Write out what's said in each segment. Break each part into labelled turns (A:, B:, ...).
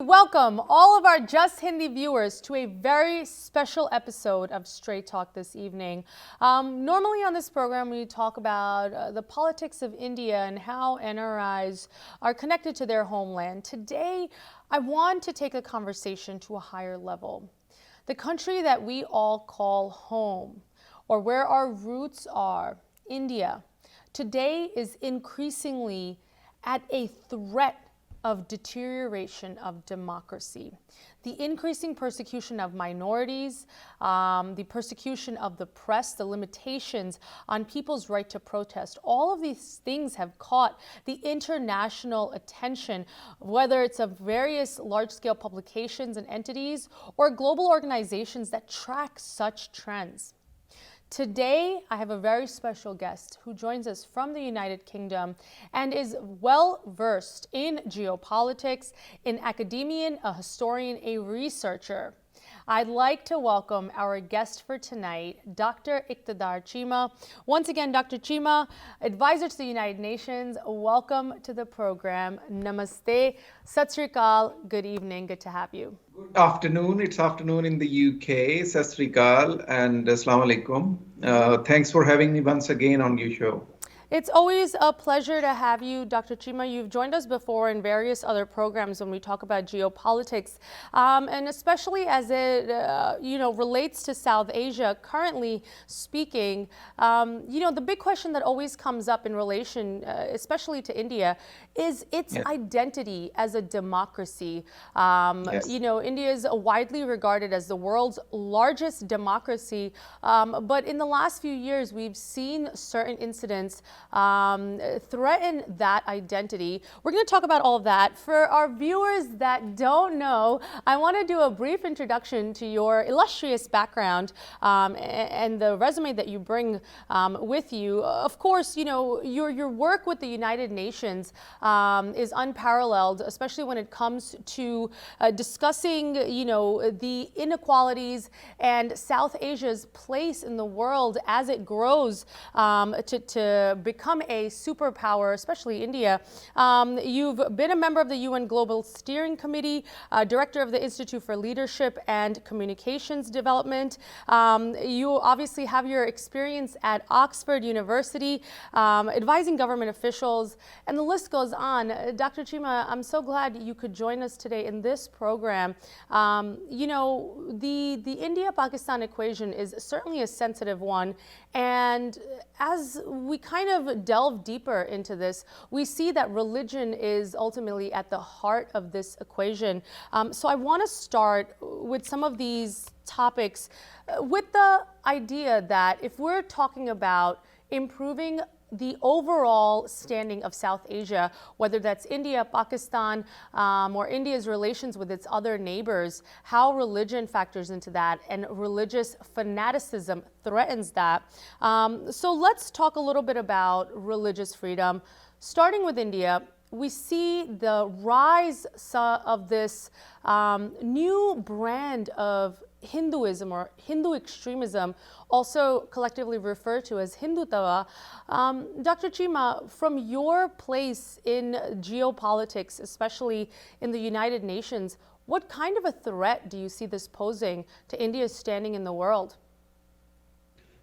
A: Welcome all of our Just Hindi viewers to a very special episode of Straight Talk this evening. Normally on this program we talk about the politics of India and how NRIs are connected to their homeland. Today I want to take the conversation to a higher level. The country that we all call home, or where our roots are, India, today is increasingly at a threat of deterioration of democracy. The increasing persecution of minorities, the persecution of the press, the limitations on people's right to protest, all of these things have caught the international attention, whether it's of various large-scale publications and entities or global organizations that track such trends. Today, I have a very special guest who joins us from the United Kingdom and is well-versed in geopolitics, in academia, a historian, a researcher. I'd like to welcome our guest for tonight, Dr. Iqtidar Cheema. Once again, Dr. Cheema, advisor to the United Nations, welcome to the program. Namaste, Sat Sri Akal, good evening, good to have you.
B: Good afternoon. It's afternoon in the UK. Sat Sri Akal and Assalamu alaikum. Thanks for having me once again on your show.
A: It's always a pleasure to have you, Dr. Cheema. You've joined us before in various other programs when we talk about geopolitics, and especially as it relates to South Asia. Currently speaking, the big question that always comes up in relation, especially to India, is its identity as a democracy. India is widely regarded as the world's largest democracy, but in the last few years, we've seen certain incidents threaten that identity. We're going to talk about all of that. For our viewers that don't know, I want to do a brief introduction to your illustrious background and the resume that you bring with you. Of course, your work with the United Nations is unparalleled, especially when it comes to discussing, the inequalities and South Asia's place in the world as it grows to become a superpower, especially India. You've been a member of the UN Global Steering Committee, director of the Institute for Leadership and Communications Development. You obviously have your experience at Oxford University, advising government officials, and the list goes on. Dr. Cheema, I'm so glad you could join us today in this program. The India-Pakistan equation is certainly a sensitive one, and as we kind of delve deeper into this, we see that religion is ultimately at the heart of this equation. So I want to start with some of these topics with the idea that if we're talking about improving the overall standing of South Asia, whether that's India, Pakistan, or India's relations with its other neighbors, how religion factors into that and religious fanaticism threatens that. So let's talk a little bit about religious freedom. Starting with India, we see the rise of this new brand of Hinduism or Hindu extremism, also collectively referred to as Hindutva. Dr. Cheema, from your place in geopolitics, especially in the United Nations, what kind of a threat do you see this posing to India's standing in the world?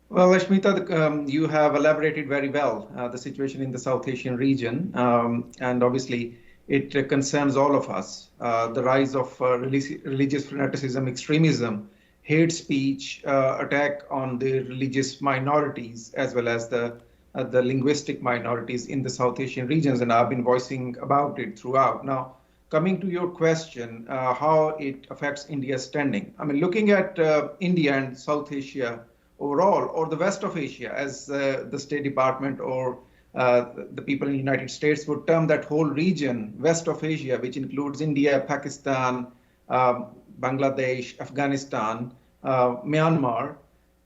B: Well, Aashmeeta, you have elaborated very well the situation in the South Asian region, and obviously it concerns all of us. The rise of religious fanaticism, extremism, hate speech, attack on the religious minorities, as well as the linguistic minorities in the South Asian regions, and I've been voicing about it throughout. Now, coming to your question, how it affects India's standing. I mean, looking at India and South Asia overall, or the West of Asia, as the State Department or the people in the United States would term that whole region, West of Asia, which includes India, Pakistan, Bangladesh, Afghanistan, Myanmar.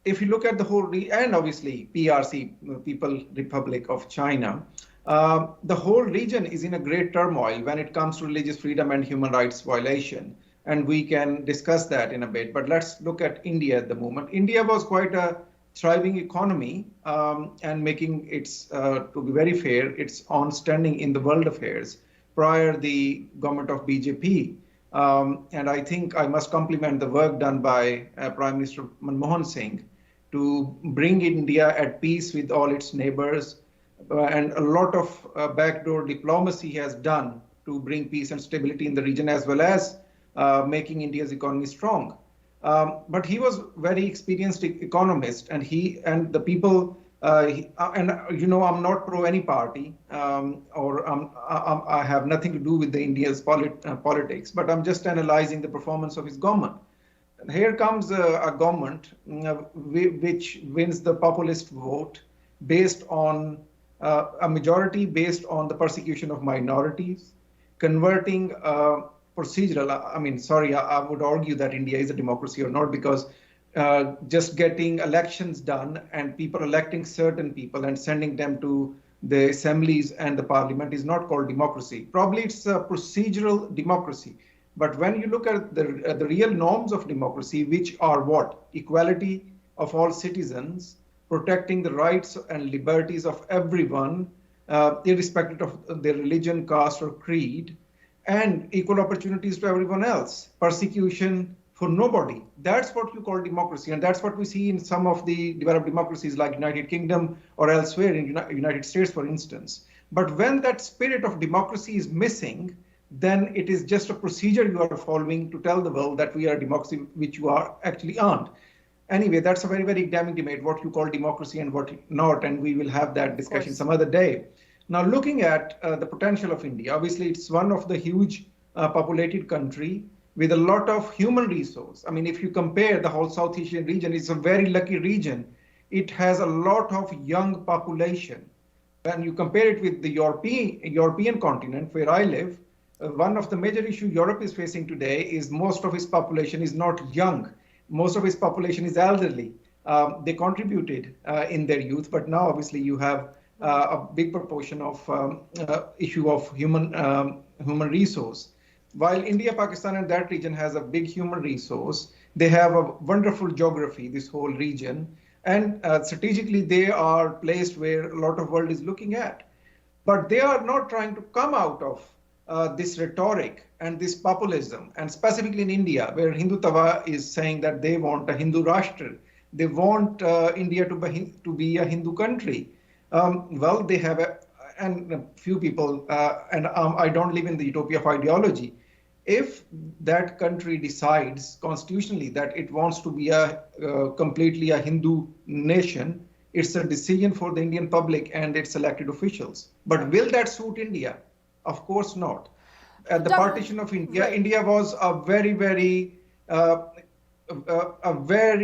B: If you look at the whole and obviously PRC, People Republic of China, the whole region is in a great turmoil when it comes to religious freedom and human rights violation. And we can discuss that in a bit. But let's look at India at the moment. India was quite a thriving economy and making its, to be very fair, its own standing in the world affairs prior the government of BJP. And I think I must compliment the work done by Prime Minister Manmohan Singh to bring India at peace with all its neighbors. And a lot of backdoor diplomacy has done to bring peace and stability in the region, as well as making India's economy strong. But he was very experienced economist, and he and the people. I'm not pro any party, I have nothing to do with the India's politics. But I'm just analyzing the performance of his government. And here comes a government which wins the populist vote based on a majority based on the persecution of minorities, converting procedural. I would argue that India is a democracy or not, because just getting elections done and people electing certain people and sending them to the assemblies and the parliament is not called democracy. Probably it's a procedural democracy. But when you look at the real norms of democracy, which are what? Equality of all citizens, protecting the rights and liberties of everyone, irrespective of their religion, caste, or creed, and equal opportunities to everyone else, persecution for nobody. That's what you call democracy, and that's what we see in some of the developed democracies like United Kingdom or elsewhere in United States, for instance. But when that spirit of democracy is missing, then it is just a procedure you are following to tell the world that we are a democracy, which you are actually aren't. Anyway, that's a very, very damning debate, what you call democracy and what not, and we will have that discussion some other day. Now, looking at the potential of India, obviously it's one of the huge populated country with a lot of human resource. I mean, if you compare the whole South Asian region, it's a very lucky region. It has a lot of young population. When you compare it with the European continent where I live, one of the major issues Europe is facing today is most of its population is not young. Most of its population is elderly. They contributed in their youth, but now obviously you have a big proportion of issue of human resource. While India, Pakistan, and that region has a big human resource, they have a wonderful geography, this whole region, and strategically they are placed where a lot of world is looking at. But they are not trying to come out of this rhetoric and this populism, and specifically in India, where Hindutva is saying that they want a Hindu Rashtra. They want India to be a Hindu country. Well, they have a few people, and I don't live in the utopia of ideology. If that country decides constitutionally that it wants to be completely a Hindu nation, it's a decision for the Indian public and its elected officials. But will that suit India? Of course not. At the partition of India, India was a very, very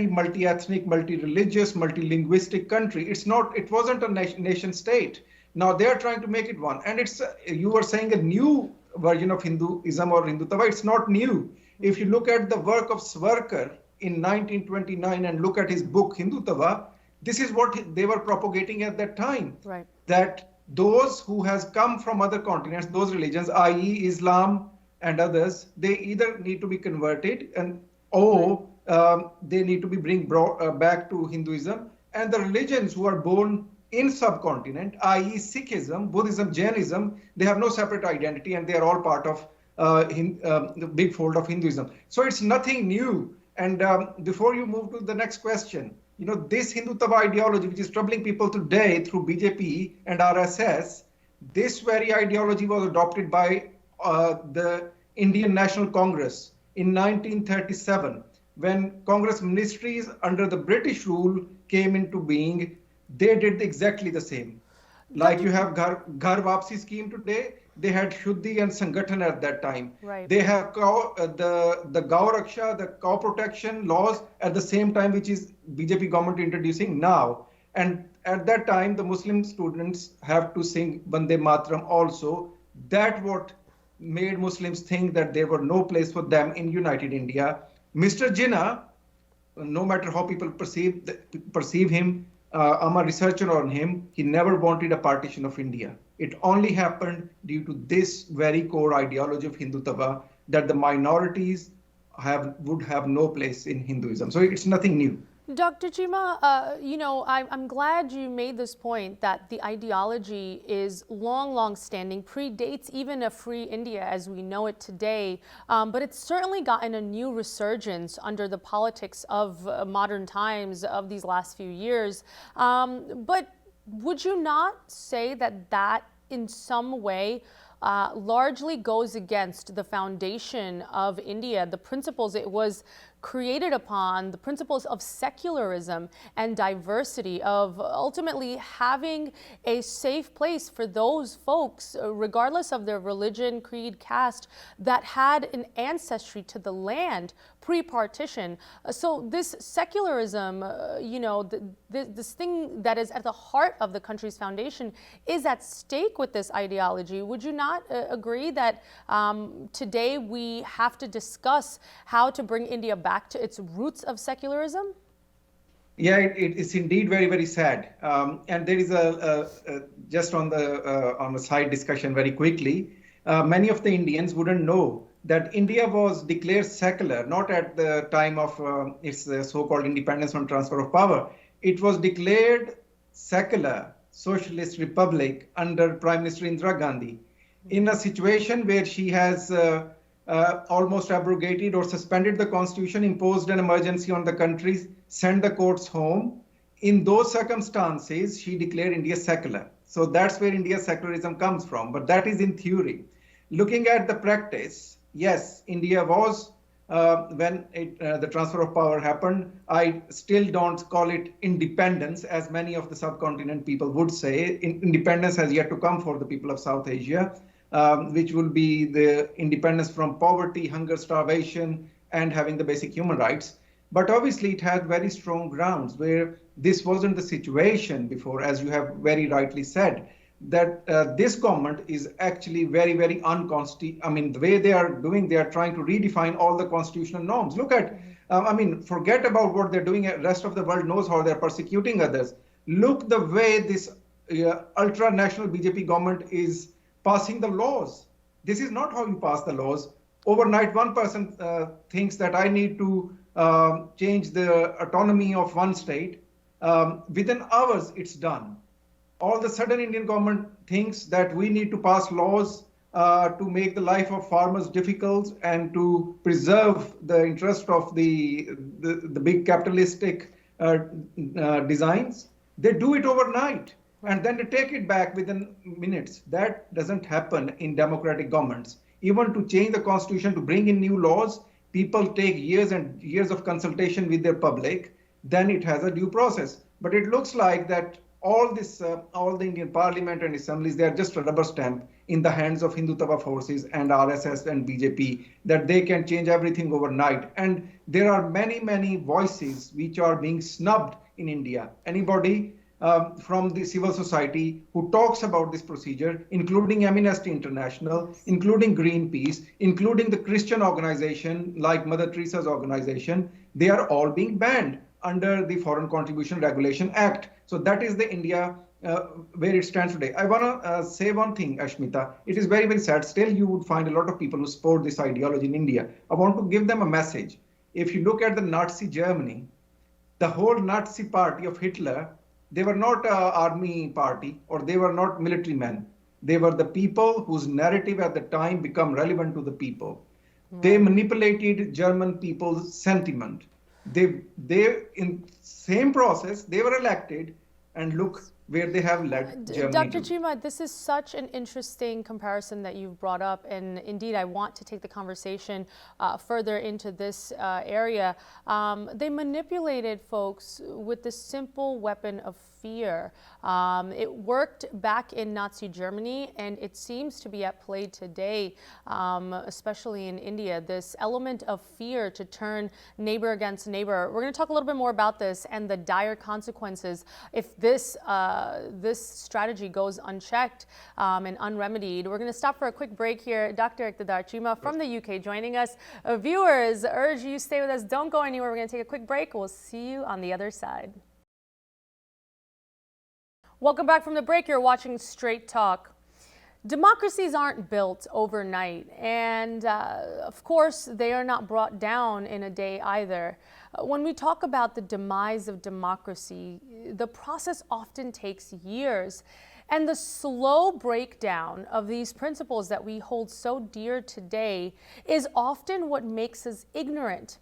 B: multi-ethnic, multi-religious, multi-linguistic country. It wasn't a nation state. Now they are trying to make it one. And you were saying a new version of Hinduism or Hindutva. It's not new. If you look at the work of Savarkar in 1929 and look at his book Hindutva, this is what they were propagating at that time. Right. That those who has come from other continents, those religions, i.e. Islam and others, they either need to be converted or they need to be brought back to Hinduism. And the religions who are born in subcontinent, i.e. Sikhism, Buddhism, Jainism, they have no separate identity and they are all part of the big fold of Hinduism. So it's nothing new. And before you move to the next question, this Hindutva ideology, which is troubling people today through BJP and RSS, this very ideology was adopted by the Indian National Congress in 1937. When Congress ministries under the British rule came into being, they did exactly the same. Like you have Ghar Wapsi scheme today, they had Shuddhi and Sangathan at that time. Right. They have the Gau Raksha, the cow protection laws at the same time, which is BJP government introducing now. And at that time, the Muslim students have to sing Bande Mataram also. That what made Muslims think that there were no place for them in United India. Mr. Jinnah, no matter how people perceive him, I'm a researcher on him, he never wanted a partition of India. It only happened due to this very core ideology of Hindutva, that the minorities would have no place in Hinduism. So it's nothing new.
A: Dr. Cheema, I'm glad you made this point that the ideology is long standing, predates even a free India as we know it today, but it's certainly gotten a new resurgence under the politics of modern times of these last few years. But would you not say that in some way largely goes against the foundation of India, the principles it was created upon, the principles of secularism and diversity, of ultimately having a safe place for those folks, regardless of their religion, creed, caste, that had an ancestry to the land pre-partition. So this secularism, this thing that is at the heart of the country's foundation is at stake with this ideology. Would you not agree that today we have to discuss how to bring India back to its roots of secularism?
B: Yeah, it's indeed very sad. And there is just on the side discussion very quickly, many of the Indians wouldn't know that India was declared secular, not at the time of its so-called independence on transfer of power. It was declared secular, socialist republic under Prime Minister Indira Gandhi, in a situation where she has almost abrogated or suspended the constitution, imposed an emergency on the country, sent the courts home. In those circumstances, she declared India secular. So that's where India's secularism comes from. But that is in theory. Looking at the practice, yes, India was, when the transfer of power happened, I still don't call it independence, as many of the subcontinent people would say. Independence has yet to come for the people of South Asia. Which will be the independence from poverty, hunger, starvation, and having the basic human rights. But obviously it had very strong grounds where this wasn't the situation before, as you have very rightly said, that this government is actually very unconstitutional. I mean, the way they are doing, they are trying to redefine all the constitutional norms. Look at, forget about what they're doing. The rest of the world knows how they're persecuting others. Look the way this ultra-national BJP government is passing the laws. This is not how you pass the laws. Overnight, one person thinks that I need to change the autonomy of one state. Within hours, it's done. All of a sudden, Indian government thinks that we need to pass laws to make the life of farmers difficult and to preserve the interest of the big capitalistic designs. They do it overnight. And then to take it back within minutes. That doesn't happen in democratic governments. Even to change the constitution, to bring in new laws, people take years and years of consultation with their public. Then it has a due process. But it looks like that all the Indian parliament and assemblies, they are just a rubber stamp in the hands of Hindutva forces and RSS and BJP, that they can change everything overnight. And there are many voices which are being snubbed in India. Anybody from the civil society who talks about this procedure, including Amnesty International, including Greenpeace, including the Christian organization like Mother Teresa's organization, they are all being banned under the Foreign Contribution Regulation Act. So that is the India where it stands today. I want to say one thing, Aashmeeta. It is very sad. Still, you would find a lot of people who support this ideology in India. I want to give them a message. If you look at the Nazi Germany, the whole Nazi party of Hitler, they were not an army party or they were not military men. They were the people whose narrative at the time become relevant to the people. They manipulated German people's sentiment. They in same process, they were elected, and look where they have led Germany.
A: Dr. Cheema, this is such an interesting comparison that you've brought up, and indeed I want to take the conversation further into this area. They manipulated folks with the simple weapon of fear. It worked back in Nazi Germany, and it seems to be at play today, especially in India, this element of fear to turn neighbor against neighbor. We're going to talk a little bit more about this and the dire consequences if this strategy goes unchecked and unremedied. We're going to stop for a quick break here. Dr. Iqtidar, Cheema from the UK joining us. Viewers, urge you stay with us. Don't go anywhere. We're going to take a quick break. We'll see you on the other side. Welcome back from the break. You're watching Straight Talk. Democracies aren't built overnight, and of course, they are not brought down in a day either. When we talk about the demise of democracy, the process often takes years. And the slow breakdown of these principles that we hold so dear today is often what makes us ignorant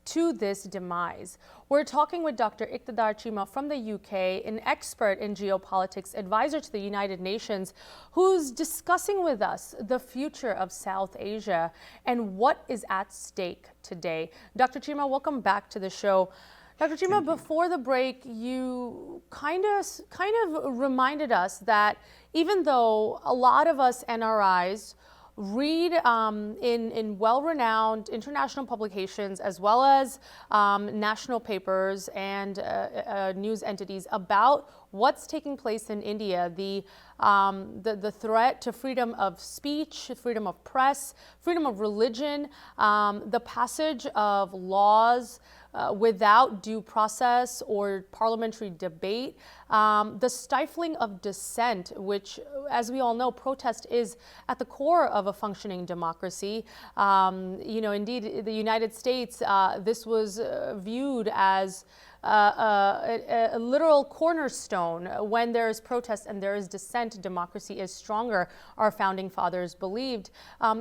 A: to this demise. We're talking with Dr. Iqtidar Cheema from the UK, an expert in geopolitics, advisor to the United Nations, who's discussing with us the future of South Asia and what is at stake today. Dr. Cheema, welcome back to the show. Dr. Cheema, before the break, you kind of reminded us that even though a lot of us NRIs read in well-renowned international publications as well as national papers and news entities about what's taking place in India, the threat to freedom of speech, freedom of press, freedom of religion, the passage of laws without due process or parliamentary debate, the stifling of dissent, which, as we all know, protest is at the core of a functioning democracy. Indeed, the United States, this was viewed as a literal cornerstone. When there is protest and there is dissent, democracy is stronger, our founding fathers believed.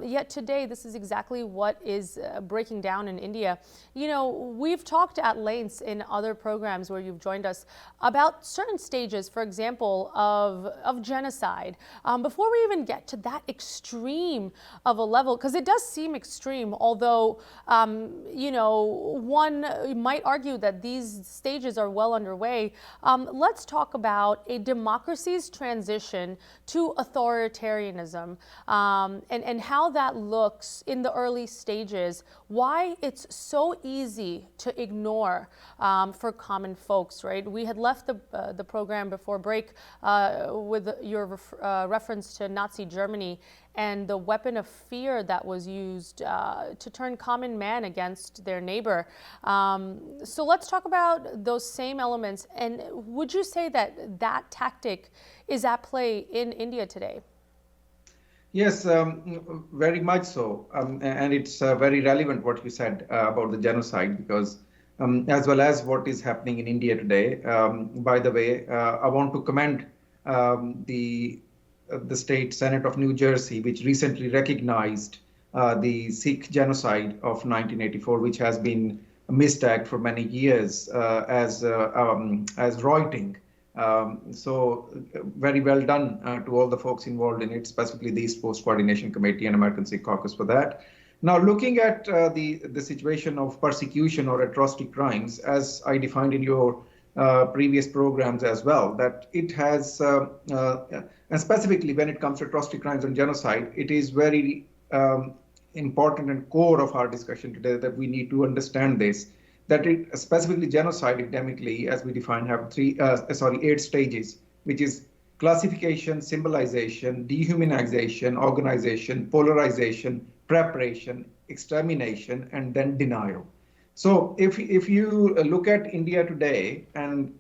A: Yet today, this is exactly what is breaking down in India. We've talked at lengths in other programs where you've joined us about certain stages, for example, of genocide. Before we even get to that extreme of a level, because it does seem extreme, although, one might argue that these stages are well underway. Let's talk about a democracy's transition to authoritarianism and how that looks in the early stages, why it's so easy to ignore for common folks, right? We had left the program before break with your reference to Nazi Germany and the weapon of fear that was used to turn common man against their neighbor. So let's talk about those same elements. And would you say that that tactic is at play in India today?
B: Yes, very much so. And it's very relevant what you said about the genocide, because as well as what is happening in India today. By the way, I want to commend the State Senate of New Jersey, which recently recognized the Sikh genocide of 1984, which has been mistagged for many years as rioting. So very well done to all the folks involved in it, specifically the East Coast Coordination Committee and American Sikh Caucus for that. Now, looking at the situation of persecution or atrocity crimes, as I defined in your previous programs as well, that it has, and specifically when it comes to atrocity crimes and genocide, it is very important and core of our discussion today that we need to understand this, that it, specifically genocide endemically, as we define, have 8 stages, which is classification, symbolization, dehumanization, organization, polarization, preparation, extermination, and then denial. So if you look at India today, and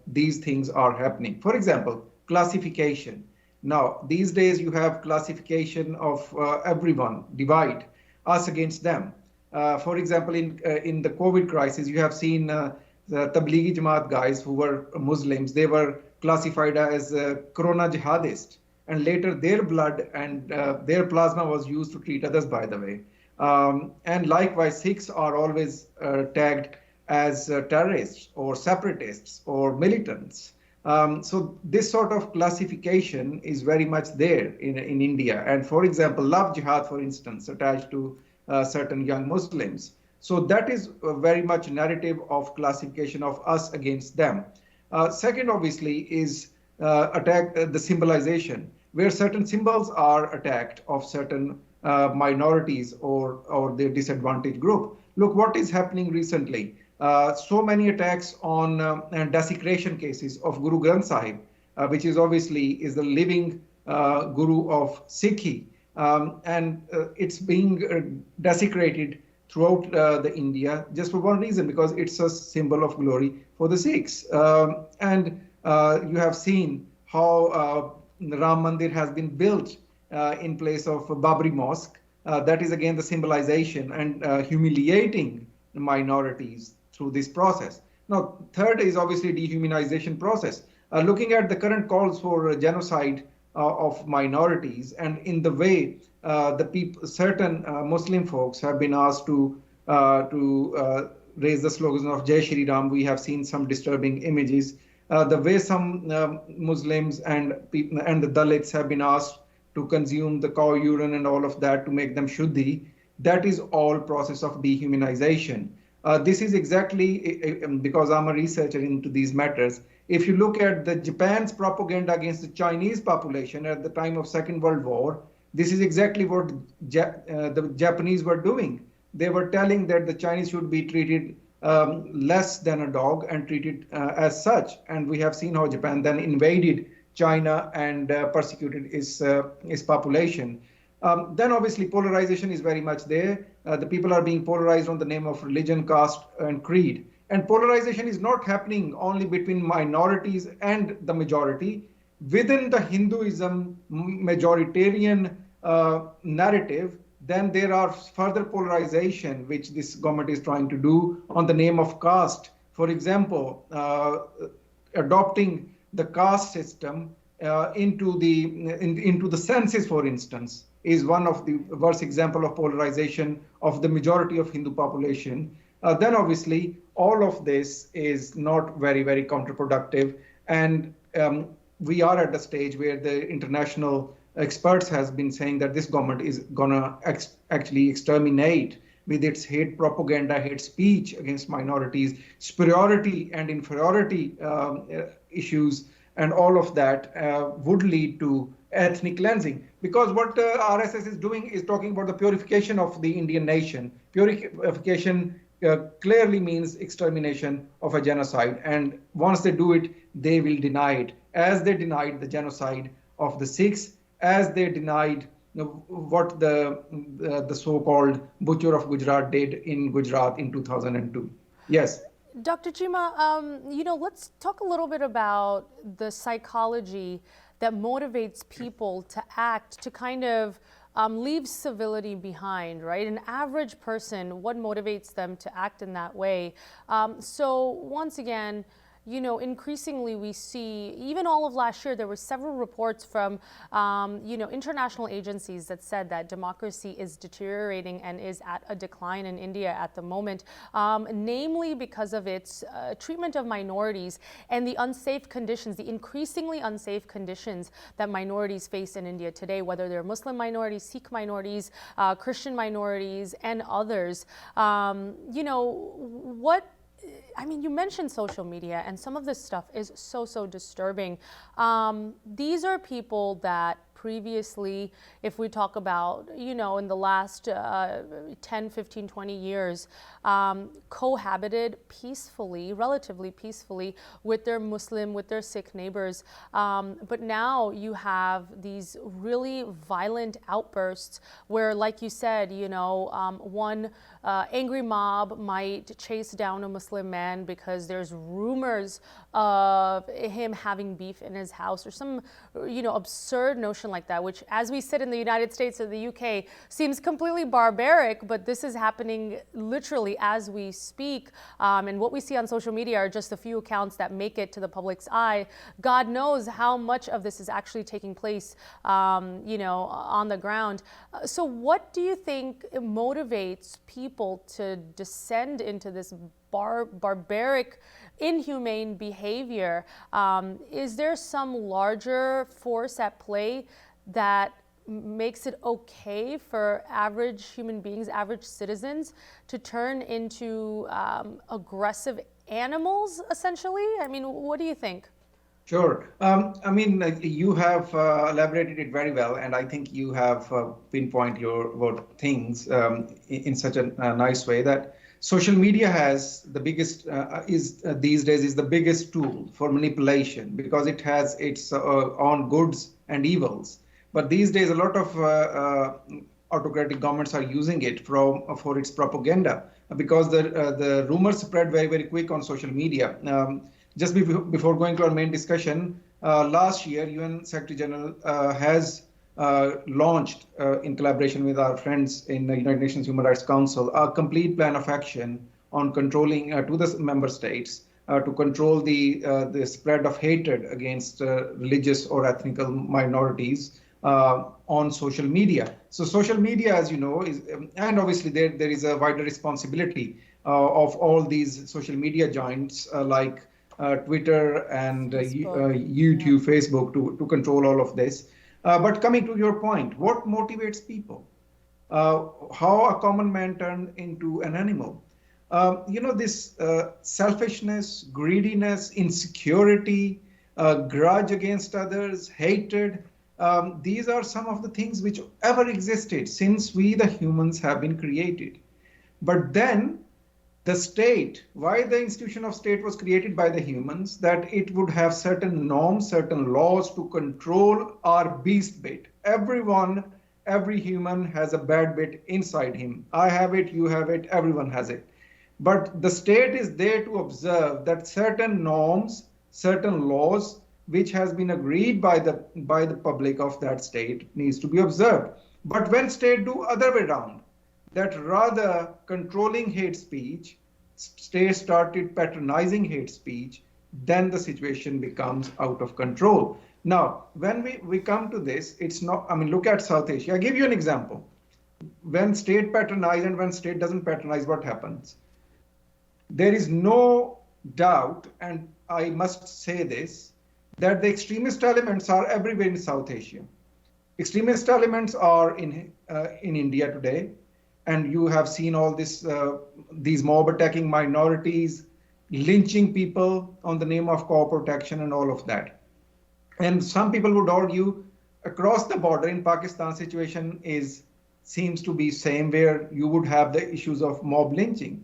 B: these things are happening, for example, classification. Now, these days you have classification of everyone, divide us against them. For example, in the COVID crisis, you have seen the Tablighi Jamaat guys who were Muslims. They were classified as Corona jihadists, and later their blood and their plasma was used to treat others, by the way. And likewise, Sikhs are always tagged as terrorists or separatists or militants. So this sort of classification is very much there in India. And for example, love jihad, for instance, attached to certain young Muslims. So that is very much narrative of classification of us against them. Second, obviously, is the symbolization, where certain symbols are attacked of certain minorities or their disadvantaged group. Look what is happening recently. So many attacks on and desecration cases of Guru Granth Sahib, which is obviously is the living guru of Sikhi. And it's being desecrated throughout the India just for one reason, because it's a symbol of glory for the Sikhs. And you have seen how Ram Mandir has been built in place of Babri Mosque. That is again the symbolization and humiliating minorities through this process. Now, third is obviously dehumanization process. Looking at the current calls for genocide of minorities, and in the way certain Muslim folks have been asked to raise the slogans of Jai Shri Ram. We have seen some disturbing images. The way some Muslims and the Dalits have been asked to consume the cow urine and all of that to make them shuddhi, that is all process of dehumanization. This is exactly because I'm a researcher into these matters. If you look at the Japan's propaganda against the Chinese population at the time of Second World War, this is exactly what the Japanese were doing. They were telling that the Chinese should be treated less than a dog and treated as such. And we have seen how Japan then invaded China and persecuted its population. Then obviously polarization is very much there. The people are being polarized on the name of religion, caste, and creed. And polarization is not happening only between minorities and the majority. Within the Hinduism majoritarian narrative, then there are further polarization, which this government is trying to do on the name of caste. For example, adopting the caste system into the census, for instance, is one of the worst example of polarization of the majority of Hindu population. Then obviously all of this is not very, very counterproductive. And we are at the stage where the international experts has been saying that this government is gonna actually exterminate with its hate propaganda, hate speech against minorities, superiority and inferiority issues, and all of that would lead to ethnic cleansing. Because what RSS is doing is talking about the purification of the Indian nation. Purification clearly means extermination of a genocide. And once they do it, they will deny it, as they denied the genocide of the Sikhs, as they denied what the so-called Butcher of Gujarat did in Gujarat in 2002. Yes.
A: Dr. Cheema, let's talk a little bit about the psychology that motivates people to act, to kind of leave civility behind, right? An average person, what motivates them to act in that way? So once again, increasingly we see, even all of last year, there were several reports from, international agencies that said that democracy is deteriorating and is at a decline in India at the moment, namely because of its treatment of minorities and the unsafe conditions, the increasingly unsafe conditions that minorities face in India today, whether they're Muslim minorities, Sikh minorities, Christian minorities, and others. You mentioned social media, and some of this stuff is so disturbing. These are people that previously, if we talk about, in the last 10, 15, 20 years, cohabited peacefully, relatively peacefully with their Muslim, with their Sikh neighbors. But now you have these really violent outbursts where, like you said, one angry mob might chase down a Muslim man because there's rumors of him having beef in his house, or some, absurd notion like that, which, as we sit in the United States or the UK, seems completely barbaric, but this is happening literally as we speak. And what we see on social media are just a few accounts that make it to the public's eye. God knows how much of this is actually taking place, on the ground. So what do you think motivates people to descend into this barbaric, inhumane behavior? Is there some larger force at play that makes it okay for average human beings, average citizens, to turn into aggressive animals, essentially? What do you think?
B: Sure. You have elaborated it very well, and I think you have pinpointed your things in such a nice way that social media has the biggest, these days is the biggest tool for manipulation, because it has its own goods and evils. But these days, a lot of autocratic governments are using it for its propaganda, because the rumors spread very, very quick on social media. Just before going to our main discussion, last year, UN Secretary General has launched in collaboration with our friends in the United Nations Human Rights Council a complete plan of action on controlling to the member states to control the spread of hatred against religious or ethnic minorities on social media. So social media, as you know, is and obviously there is a wider responsibility of all these social media giants like Twitter and YouTube, yeah. Facebook to control all of this. But coming to your point, what motivates people? How a common man turned into an animal? This selfishness, greediness, insecurity, grudge against others, hatred. These are some of the things which ever existed since we, the humans, have been created. But then the state, why the institution of state was created by the humans, that it would have certain norms, certain laws to control our beast bit. Every human has a bad bit inside him. I have it, you have it, everyone has it. But the state is there to observe that certain norms, certain laws, which has been agreed by the public of that state, needs to be observed. But when state do other way around, that rather controlling hate speech, state started patronizing hate speech, then the situation becomes out of control. Now, when we come to this, it's not, I mean, look at South Asia. I'll give you an example. When state patronize and when state doesn't patronize, what happens? There is no doubt, and I must say this, that the extremist elements are everywhere in South Asia. Extremist elements are in India today, and you have seen all this, these mob attacking minorities, lynching people on the name of core protection and all of that. And some people would argue across the border in Pakistan situation seems to be same, where you would have the issues of mob lynching.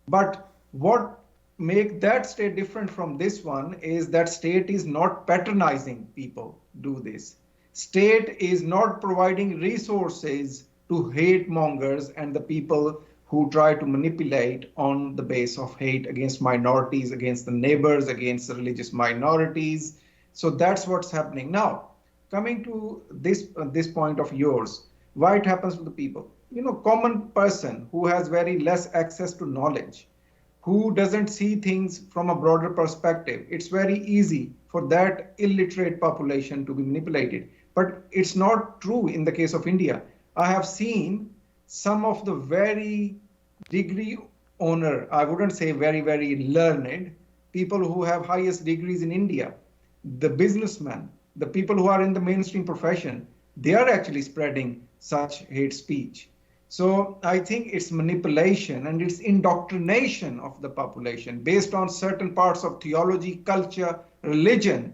B: But what make that state different from this one is that state is not patronizing people do this. State is not providing resources to hate mongers and the people who try to manipulate on the base of hate against minorities, against the neighbors, against the religious minorities. So that's what's happening. Now, coming to this point of yours, why it happens to the people? Common person who has very less access to knowledge, who doesn't see things from a broader perspective. It's very easy for that illiterate population to be manipulated. But it's not true in the case of India. I have seen some of the very degree owner, I wouldn't say very, very learned, people who have highest degrees in India, the businessmen, the people who are in the mainstream profession, they are actually spreading such hate speech. So I think it's manipulation and it's indoctrination of the population based on certain parts of theology, culture, religion,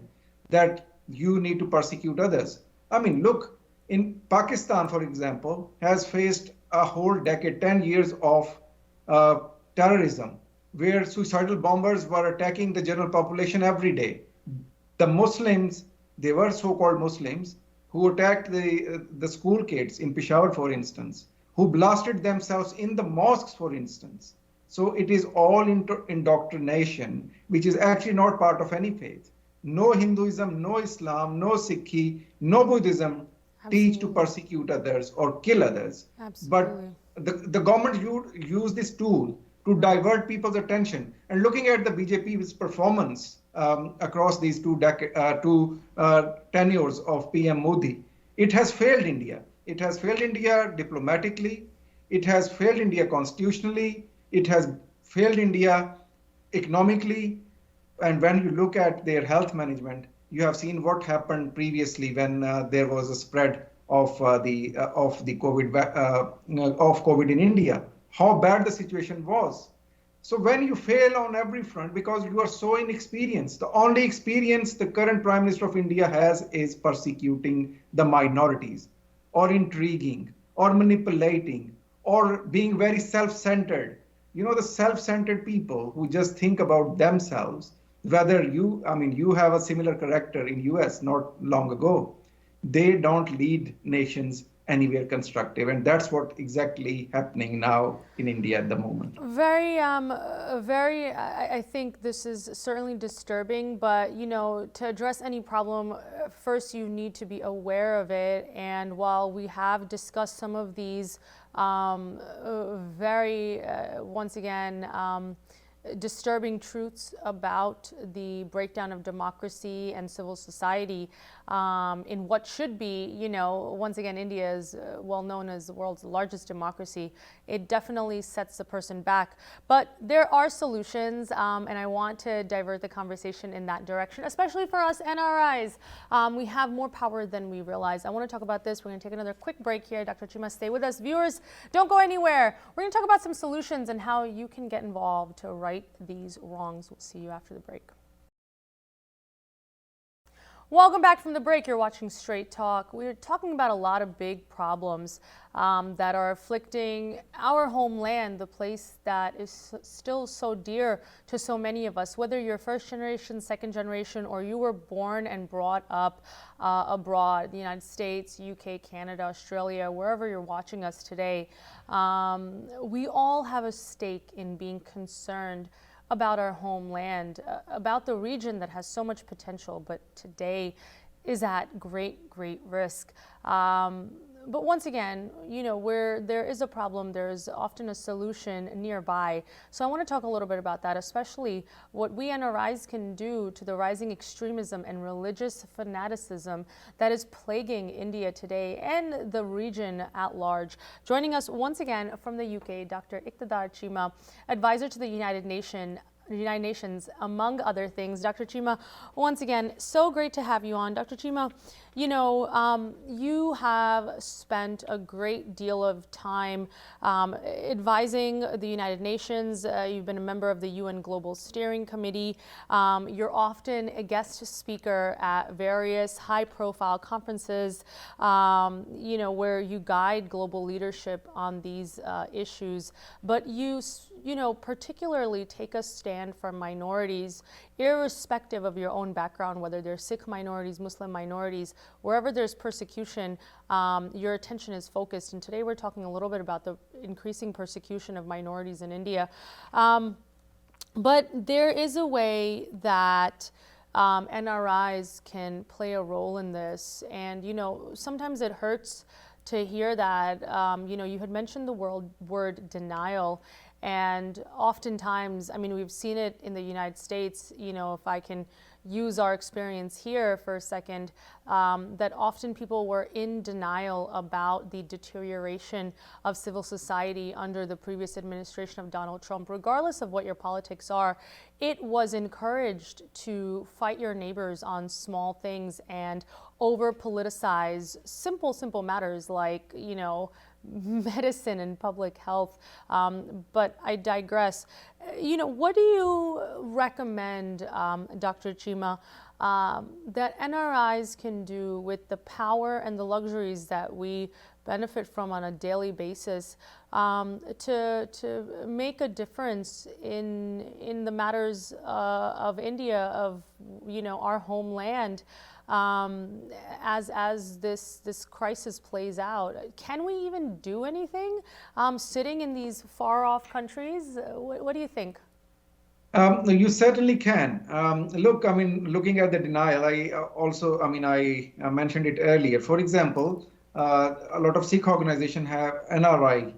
B: that you need to persecute others. I mean, look, in Pakistan, for example, has faced a whole decade, 10 years of terrorism, where suicidal bombers were attacking the general population every day. The Muslims, they were so-called Muslims, who attacked the school kids in Peshawar, for instance, who blasted themselves in the mosques, for instance. So it is all indoctrination, which is actually not part of any faith. No Hinduism, no Islam, no Sikhi, no Buddhism teach to persecute others or kill others. Absolutely. But the government use this tool to divert people's attention. And looking at the BJP's performance across these two tenures of PM Modi, it has failed India. It has failed India diplomatically. It has failed India constitutionally. It has failed India economically. And when you look at their health management, you have seen what happened previously when there was a spread of the COVID in India. How bad the situation was. So when you fail on every front because you are so inexperienced, the only experience the current Prime Minister of India has is persecuting the minorities, or intriguing, or manipulating, or being very self-centered. The self-centered people who just think about themselves, whether you have a similar character in US not long ago. They don't lead nations anywhere constructive. And that's what exactly happening now in India at the moment.
A: I think this is certainly disturbing, but to address any problem, first you need to be aware of it. And while we have discussed some of these once again, disturbing truths about the breakdown of democracy and civil society in what should be, once again, India is well known as the world's largest democracy. It definitely sets the person back. But there are solutions, and I want to divert the conversation in that direction, especially for us NRIs. We have more power than we realize. I want to talk about this. We're going to take another quick break here. Dr. Cheema, stay with us. Viewers, don't go anywhere. We're going to talk about some solutions and how you can get involved to right these wrongs. We'll see you after the break. Welcome back from the break. You're watching Straight Talk. We're talking about a lot of big problems that are afflicting our homeland, the place that is still so dear to so many of us, whether you're first generation, second generation, or you were born and brought up abroad, the United States, UK, Canada, Australia, wherever you're watching us today. We all have a stake in being concerned about our homeland, about the region that has so much potential, but today is at great risk. But once again, where there is a problem, there is often a solution nearby. So I want to talk a little bit about that, especially what we NRIs can do to the rising extremism and religious fanaticism that is plaguing India today and the region at large. Joining us once again from the UK, Dr. Iqtidar Cheema, advisor to the United Nations, among other things. Dr. Cheema, once again, so great to have you on. Dr. Cheema, you have spent a great deal of time advising the United Nations. You've been a member of the UN Global Steering Committee. You're often a guest speaker at various high-profile conferences, where you guide global leadership on these issues. But you particularly take a stand for minorities, irrespective of your own background, whether they're Sikh minorities, Muslim minorities, wherever there's persecution, your attention is focused. And today we're talking a little bit about the increasing persecution of minorities in India. But there is a way that NRIs can play a role in this. And, sometimes it hurts to hear that, you had mentioned the word denial. And oftentimes, we've seen it in the United States, if I can use our experience here for a second, that often people were in denial about the deterioration of civil society under the previous administration of Donald Trump. Regardless of what your politics are, it was encouraged to fight your neighbors on small things and over-politicize simple matters like, medicine and public health. But I digress. What do you recommend, Dr. Cheema, that NRIs can do with the power and the luxuries that we benefit from on a daily basis to make a difference in the matters of India, of our homeland? As this crisis plays out, can we even do anything sitting in these far-off countries? What do you think?
B: You certainly can. Look, looking at the denial, I mentioned it earlier. For example, a lot of Sikh organizations have NRI.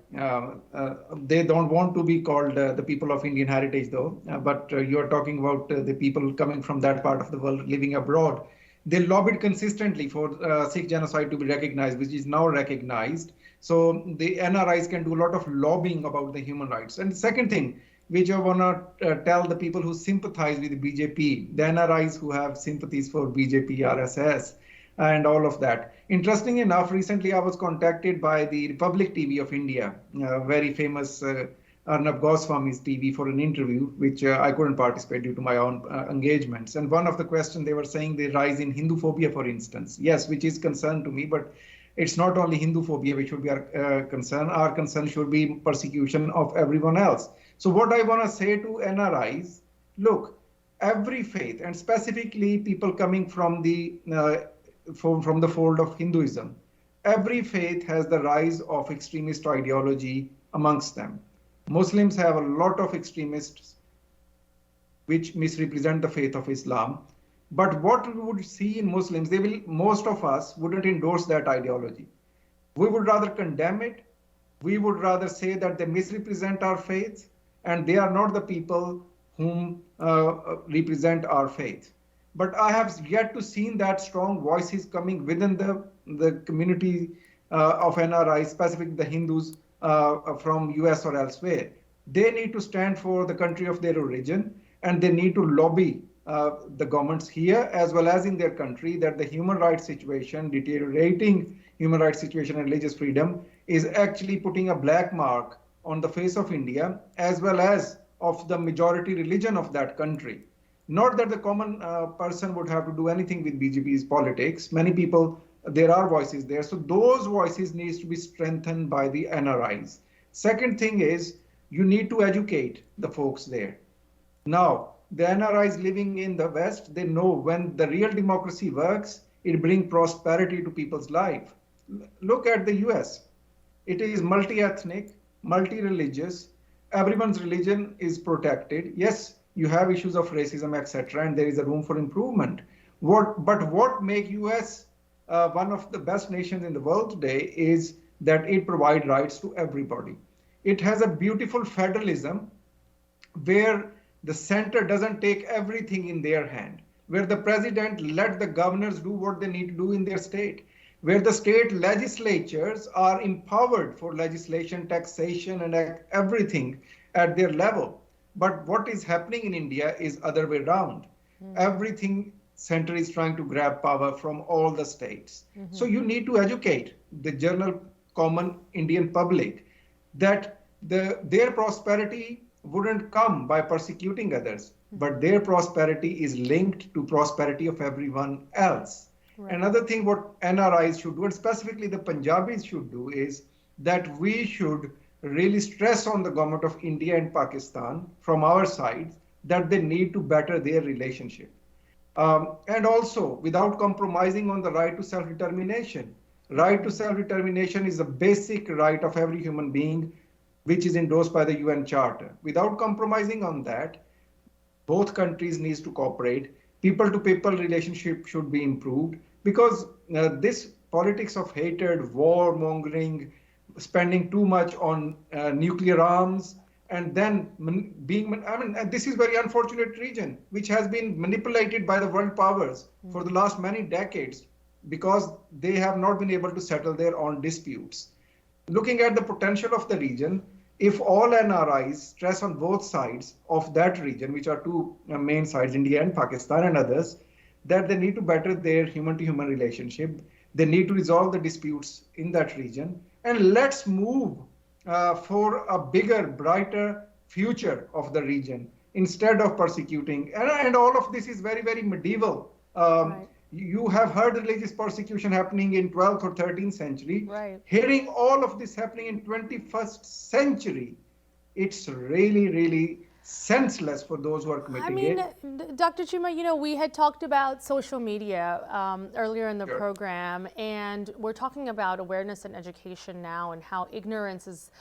B: They don't want to be called the people of Indian heritage, though. But you're talking about the people coming from that part of the world living abroad. They lobbied consistently for Sikh genocide to be recognized, which is now recognized. So the NRIs can do a lot of lobbying about the human rights. And the second thing, which I want to tell the people who sympathize with the BJP, the NRIs who have sympathies for BJP, RSS, and all of that. Interesting enough, recently I was contacted by the Republic TV of India, very famous Arnab Goswami's TV, for an interview, which I couldn't participate due to my own engagements. And one of the questions they were saying, the rise in Hindu phobia, for instance. Yes, which is concern to me, but it's not only Hindu phobia which should be our concern. Our concern should be persecution of everyone else. So what I want to say to NRIs, look, every faith, and specifically people coming from the fold of Hinduism, every faith has the rise of extremist ideology amongst them. Muslims have a lot of extremists which misrepresent the faith of Islam. But what we would see in Muslims, most of us wouldn't endorse that ideology. We would rather condemn it. We would rather say that they misrepresent our faith and they are not the people whom represent our faith. But I have yet to see that strong voices coming within the community of NRI, specifically the Hindus from US or elsewhere. They need to stand for the country of their origin, and they need to lobby the governments here as well as in their country that the human rights situation, deteriorating human rights situation and religious freedom is actually putting a black mark on the face of India as well as of the majority religion of that country. Not that the common person would have to do anything with BJP's politics. Many people, there are voices there. So those voices needs to be strengthened by the NRIs. Second thing is you need to educate the folks there. Now, the NRIs living in the West, they know when the real democracy works, it brings prosperity to people's life. Look at the US. It is multi-ethnic, multi-religious. Everyone's religion is protected. Yes, you have issues of racism, etc., and there is a room for improvement. But what makes US one of the best nations in the world today is that it provides rights to everybody. It has a beautiful federalism where the center doesn't take everything in their hand, where the president let the governors do what they need to do in their state, where the state legislatures are empowered for legislation, taxation, and everything at their level. But what is happening in India is other way around. Everything center is trying to grab power from all the states. So you need to educate the general common Indian public that their prosperity wouldn't come by persecuting others, but their prosperity is linked to prosperity of everyone else. Right. Another thing what NRIs should do, and specifically the Punjabis should do, is that we should really stress on the government of India and Pakistan from our side that they need to better their relationship. And also, without compromising on the right to self-determination. Right to self-determination is a basic right of every human being, which is endorsed by the UN Charter. Without compromising on that, both countries need to cooperate. People-to-people relationship should be improved because this politics of hatred, warmongering, spending too much on nuclear arms, and then this is very unfortunate region, which has been manipulated by the world powers for the last many decades because they have not been able to settle their own disputes. Looking at the potential of the region, if all NRIs stress on both sides of that region, which are two main sides, India and Pakistan and others, that they need to better their human-to-human relationship, they need to resolve the disputes in that region, and let's move for a bigger, brighter future of the region instead of persecuting. And all of this is very, very medieval. Right. You have heard religious persecution happening in 12th or 13th century. Right. Hearing all of this happening in 21st century, it's really, really senseless for those who are committing it.
A: Dr. Cheema, we had talked about social media earlier in the program, and we're talking about awareness and education now and how ignorance is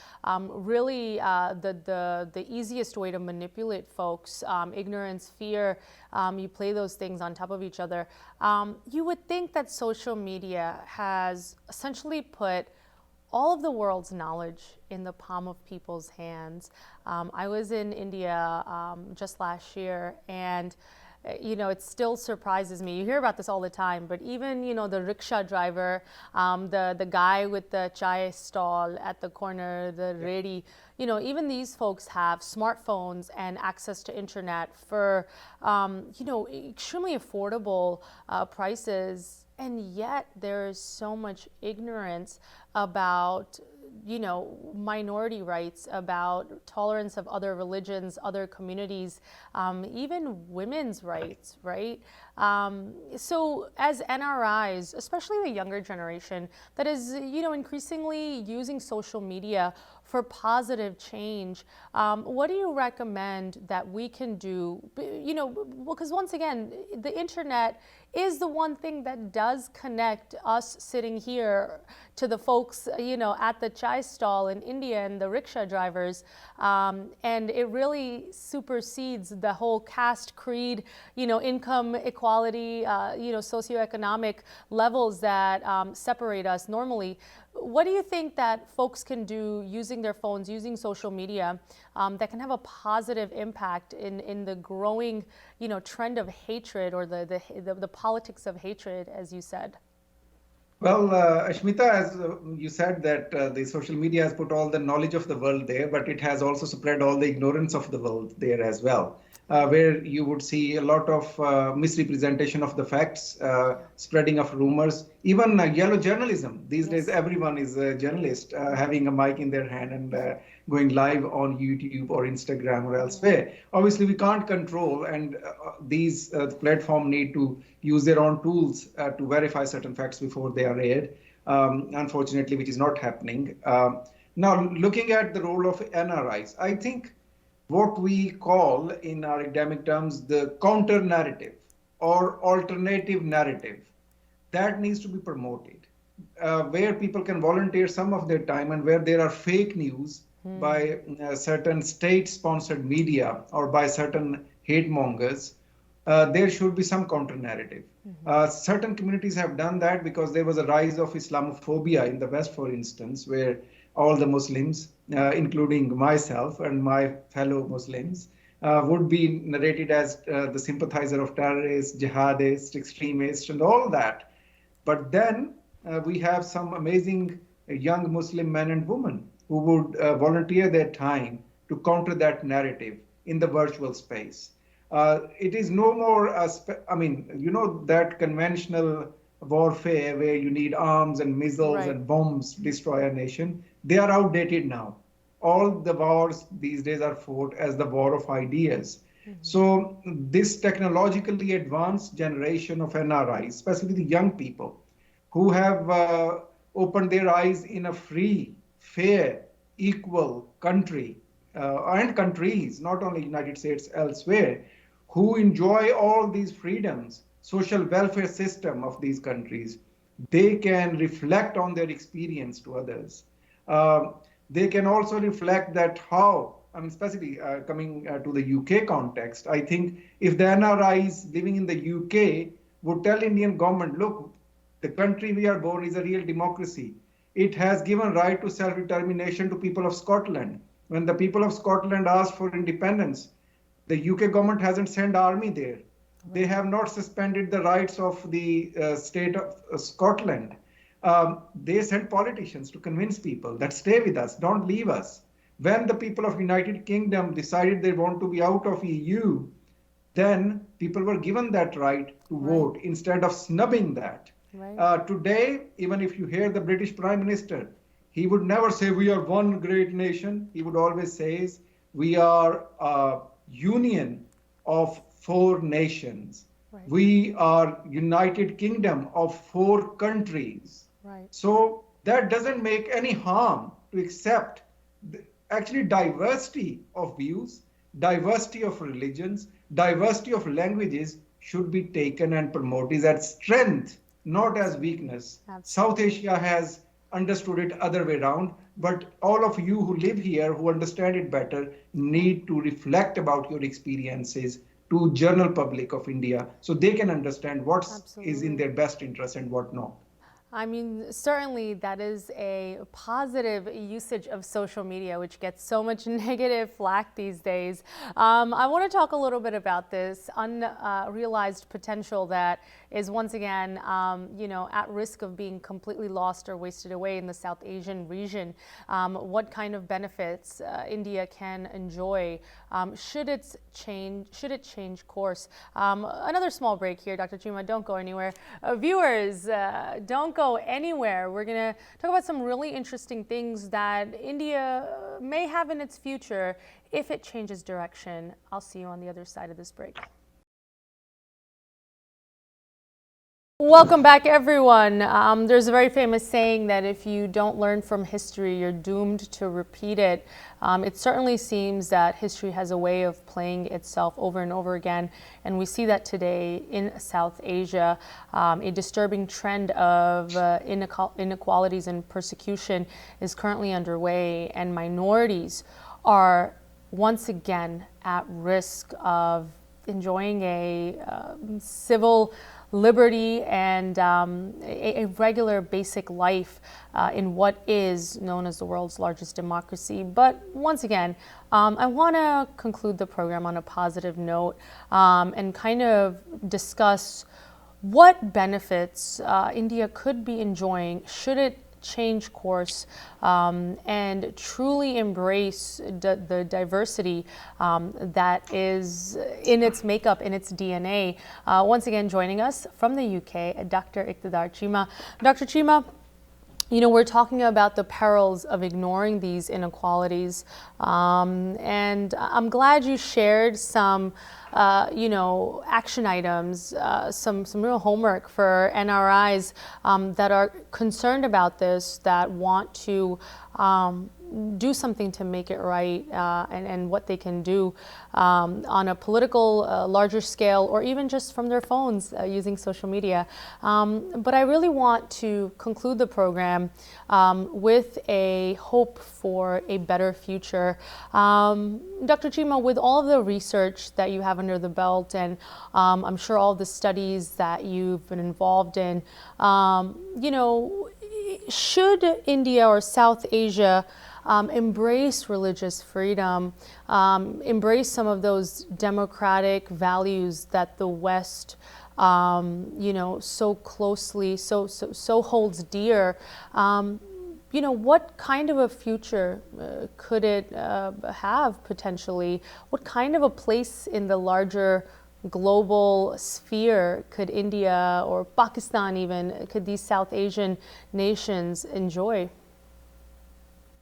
A: really the easiest way to manipulate folks. Ignorance, fear, you play those things on top of each other. You would think that social media has essentially put all of the world's knowledge in the palm of people's hands. I was in India just last year, and it still surprises me. You hear about this all the time, but even the rickshaw driver, the guy with the chai stall at the corner, the ready, even these folks have smartphones and access to internet for extremely affordable prices. And yet there is so much ignorance about, minority rights, about tolerance of other religions, other communities, even women's rights, right? So as NRIs, especially the younger generation that is, increasingly using social media for positive change, what do you recommend that we can do? Because once again, the internet is the one thing that does connect us sitting here to the folks, at the chai stall in India and the rickshaw drivers. And it really supersedes the whole caste, creed, income equality, socioeconomic levels that separate us normally. What do you think that folks can do using their phones, using social media, that can have a positive impact in the growing, trend of hatred, or the politics of hatred, as you said?
B: Well, Aashmeeta, as you said that the social media has put all the knowledge of the world there, but it has also spread all the ignorance of the world there as well, where you would see a lot of misrepresentation of the facts, spreading of rumors, even yellow journalism. These days, everyone is a journalist, having a mic in their hand and going live on YouTube or Instagram or elsewhere. Obviously, we can't control, and these platforms need to use their own tools to verify certain facts before they are aired, unfortunately, which is not happening. Now, looking at the role of NRIs, I think what we call in our academic terms the counter narrative or alternative narrative, that needs to be promoted, where people can volunteer some of their time, and where there are fake news by certain state-sponsored media or by certain hate mongers, there should be some counter narrative. Certain communities have done that because there was a rise of Islamophobia in the West, for instance, where all the Muslims, including myself and my fellow Muslims, would be narrated as the sympathizer of terrorists, jihadists, extremists, and all that. But then we have some amazing young Muslim men and women who would volunteer their time to counter that narrative in the virtual space. It is no more, that conventional warfare where you need arms and missiles and bombs to destroy a nation. They are outdated now. All the wars these days are fought as the war of ideas. So this technologically advanced generation of NRIs, especially the young people, who have opened their eyes in a free, fair, equal country, and countries, not only United States, elsewhere, who enjoy all these freedoms, social welfare system of these countries, they can reflect on their experience to others. They can also reflect that how, especially coming to the UK context, I think if the NRIs living in the UK would tell Indian government, look, the country we are born is a real democracy. It has given right to self-determination to people of Scotland. When the people of Scotland asked for independence, the UK government hasn't sent army there. They have not suspended the rights of the state of Scotland. They sent politicians to convince people that stay with us, don't leave us. When the people of United Kingdom decided they want to be out of EU, then people were given that right to vote instead of snubbing that. Today, even if you hear the British Prime Minister, he would never say we are one great nation. He would always say we are a union of 4 nations. We are United Kingdom of 4 countries. So that doesn't make any harm to accept actually diversity of views, diversity of religions, diversity of languages should be taken and promoted as strength, not as weakness. South Asia has understood it other way around, but all of you who live here, who understand it better, need to reflect about your experiences to general public of India so they can understand what is in their best interest and what not.
A: I mean, certainly that is a positive usage of social media, which gets so much negative flack these days. I want to talk a little bit about this unrealized potential that is once again, at risk of being completely lost or wasted away in the South Asian region. What kind of benefits India can enjoy should it change course? Another small break here, Dr. Cheema. Don't go anywhere. Viewers, don't go anywhere. We're going to talk about some really interesting things that India may have in its future if it changes direction. I'll see you on the other side of this break. Welcome back, everyone. There's a very famous saying that if you don't learn from history, you're doomed to repeat it. It certainly seems that history has a way of playing itself over and over again, and we see that today in South Asia. A disturbing trend of inequalities and persecution is currently underway, and minorities are once again at risk of enjoying a civil liberty and a regular basic life in what is known as the world's largest democracy. But once again, I want to conclude the program on a positive note and kind of discuss what benefits India could be enjoying should it change course and truly embrace the diversity that is in its makeup, in its DNA. Once again, joining us from the UK, Dr. Iqtidar Cheema. Dr. Cheema, you know, we're talking about the perils of ignoring these inequalities, and I'm glad you shared some you know, action items, some real homework for NRIs that are concerned about this, that want to do something to make it right, and what they can do on a political larger scale, or even just from their phones using social media. But I really want to conclude the program with a hope for a better future. Dr. Cheema, with all of the research that you have under the belt, and I'm sure all the studies that you've been involved in, you know, should India or South Asia embrace religious freedom, embrace some of those democratic values that the West, you know, so closely, so holds dear? You know, what kind of a future could it have potentially? What kind of a place in the larger global sphere could India or Pakistan even, could these South Asian nations enjoy?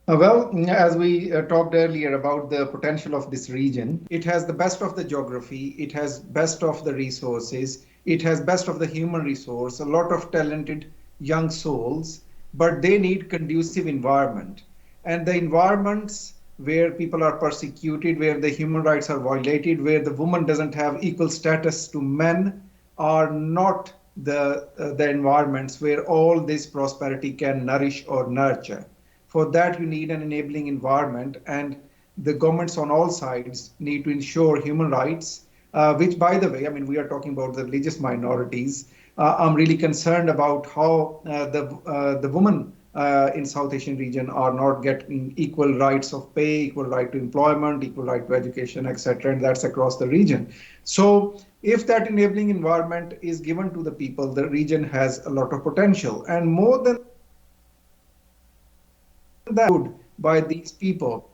B: Well, as we talked earlier about the potential of this region, it has the best of the geography, it has best of the resources, it has best of the human resource, a lot of talented young souls, but they need conducive environment. And the environments where people are persecuted, where the human rights are violated, where the woman doesn't have equal status to men, are not the environments where all this prosperity can nourish or nurture. For that, you need an enabling environment, and the governments on all sides need to ensure human rights, which, by the way, I mean, we are talking about the religious minorities. I'm really concerned about how the women in South Asian region are not getting equal rights of pay, equal right to employment, equal right to education, etc., and that's across the region. So if that enabling environment is given to the people, the region has a lot of potential. And more than that, by these people,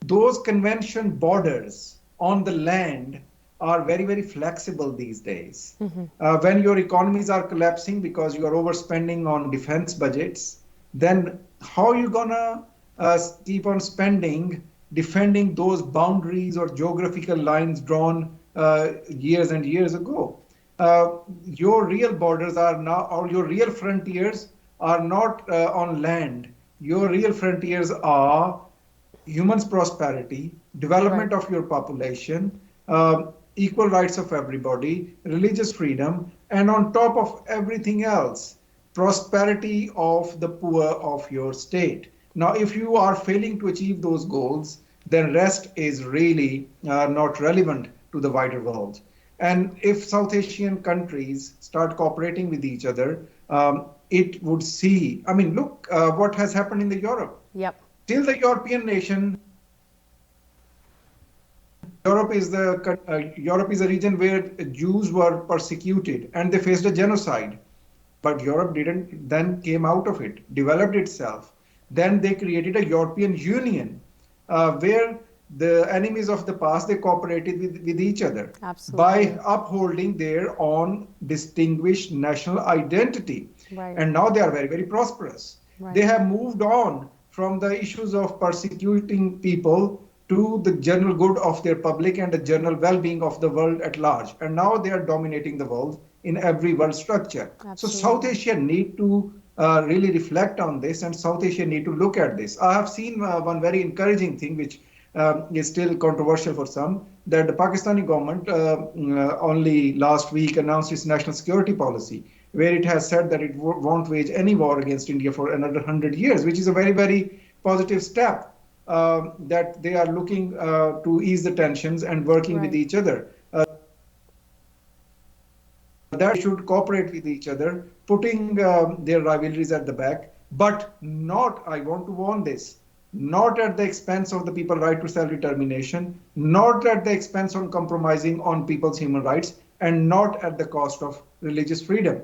B: those convention borders on the land are very, very flexible these days. When your economies are collapsing because you are overspending on defense budgets, then how are you gonna keep on spending, defending those boundaries or geographical lines drawn years and years ago? Your real borders are now, or your real frontiers are not on land. Your real frontiers are humans' prosperity, development of your population, equal rights of everybody, religious freedom, and on top of everything else, prosperity of the poor of your state. Now, if you are failing to achieve those goals, then rest is really not relevant to the wider world. And if South Asian countries start cooperating with each other, it would see, I mean, look what has happened in the Europe.
A: Yep.
B: Till the European nation, Europe is a region where Jews were persecuted and they faced a genocide. But Europe didn't then came out of it, developed itself. Then they created a European Union where the enemies of the past, they cooperated with each other.
A: Absolutely.
B: By upholding their own distinguished national identity.
A: Right.
B: And now they are very, very prosperous.
A: Right.
B: They have moved on from the issues of persecuting people to the general good of their public and the general well-being of the world at large. And now they are dominating the world in every world structure.
A: Absolutely.
B: So South Asia need to really reflect on this, and South Asia need to look at this. I have seen one very encouraging thing, which is still controversial for some, that the Pakistani government only last week announced its national security policy, where it has said that it won't wage any war against India for another 100 years, which is a very, very positive step. That they are looking to ease the tensions and working with each other. That should cooperate with each other, putting their rivalries at the back, but not, I want to warn this, not at the expense of the people's right to self-determination, not at the expense of compromising on people's human rights, and not at the cost of religious freedom.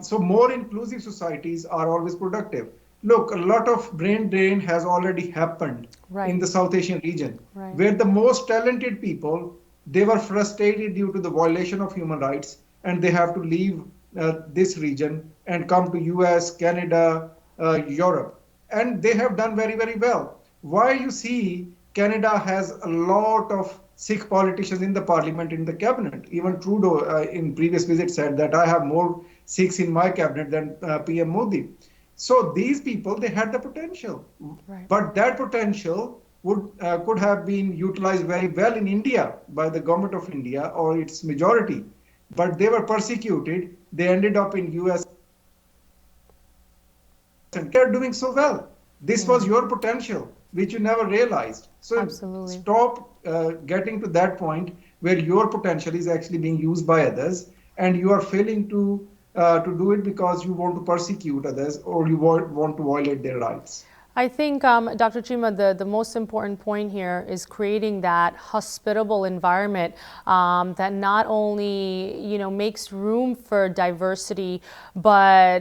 B: So more inclusive societies are always productive. Look, a lot of brain drain has already happened in the South Asian region, where the most talented people, they were frustrated due to the violation of human rights, and they have to leave this region and come to US, Canada, Europe. And they have done very, very well. Why you see Canada has a lot of Sikh politicians in the parliament, in the cabinet. Even Trudeau in previous visit said that I have more Sikhs in my cabinet than PM Modi. So these people, they had the potential, but that potential could have been utilized very well in India by the government of India or its majority, but they were persecuted. They ended up in US and they're doing so well. This was your potential, which you never realized. So stop getting to that point where your potential is actually being used by others, and you are failing to do it because you want to persecute others or you want to violate their rights.
A: I think, Dr. Cheema, the most important point here is creating that hospitable environment that not only, makes room for diversity, but,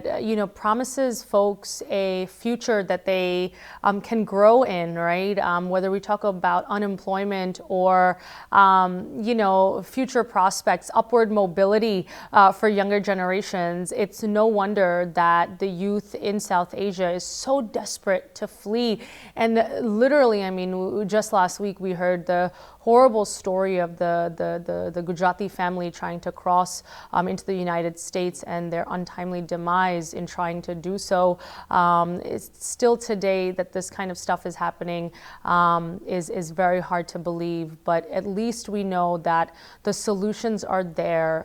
A: promises folks a future that they can grow in, right? Whether we talk about unemployment or, future prospects, upward mobility for younger generations, it's no wonder that the youth in South Asia is so desperate to flee. And literally, I mean, just last week we heard the horrible story of the Gujarati family trying to cross into the United States and their untimely demise in trying to do so. It's still today that this kind of stuff is happening is very hard to believe, but at least we know that the solutions are there.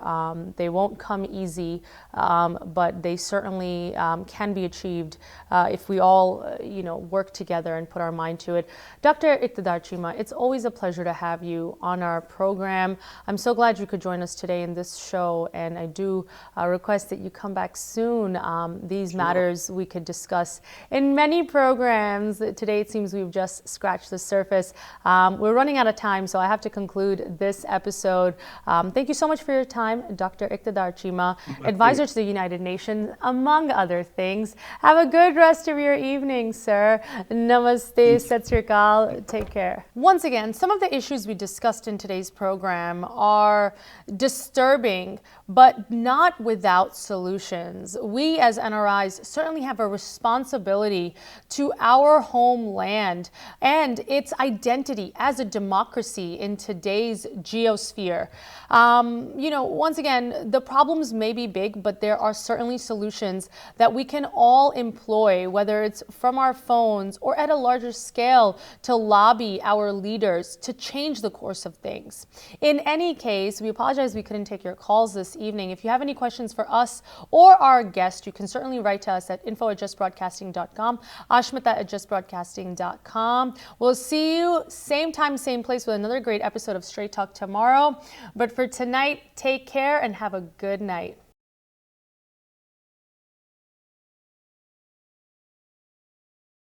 A: They won't come easy, but they certainly can be achieved if we all, work together and put our mind to it. Dr. Iqtidar Cheema, it's always a pleasure to have you on our program. I'm so glad you could join us today in this show, and I do request that you come back soon. These matters we could discuss in many programs. Today it seems we've just scratched the surface. We're running out of time, so I have to conclude this episode. Thank you so much for your time, Dr. Iqtidar Cheema, advisor to the United Nations, among other things. Have a good rest of your evening, sir. Namaste, Sat Sri Akal. Take care. Once again, some of the issues we discussed in today's program are disturbing, but not without solutions. We as NRIs certainly have a responsibility to our homeland and its identity as a democracy in today's geosphere. Once again, the problems may be big, but there are certainly solutions that we can all employ, whether it's from our phones or at a larger scale, to lobby our leaders to change the course of things. In any case, we apologize we couldn't take your calls this evening. If you have any questions for us or our guest, you can certainly write to us at info@justbroadcasting.com, Aashmeeta@justbroadcasting.com. We'll see you same time, same place with another great episode of Straight Talk tomorrow. But for tonight, take care and have a good night.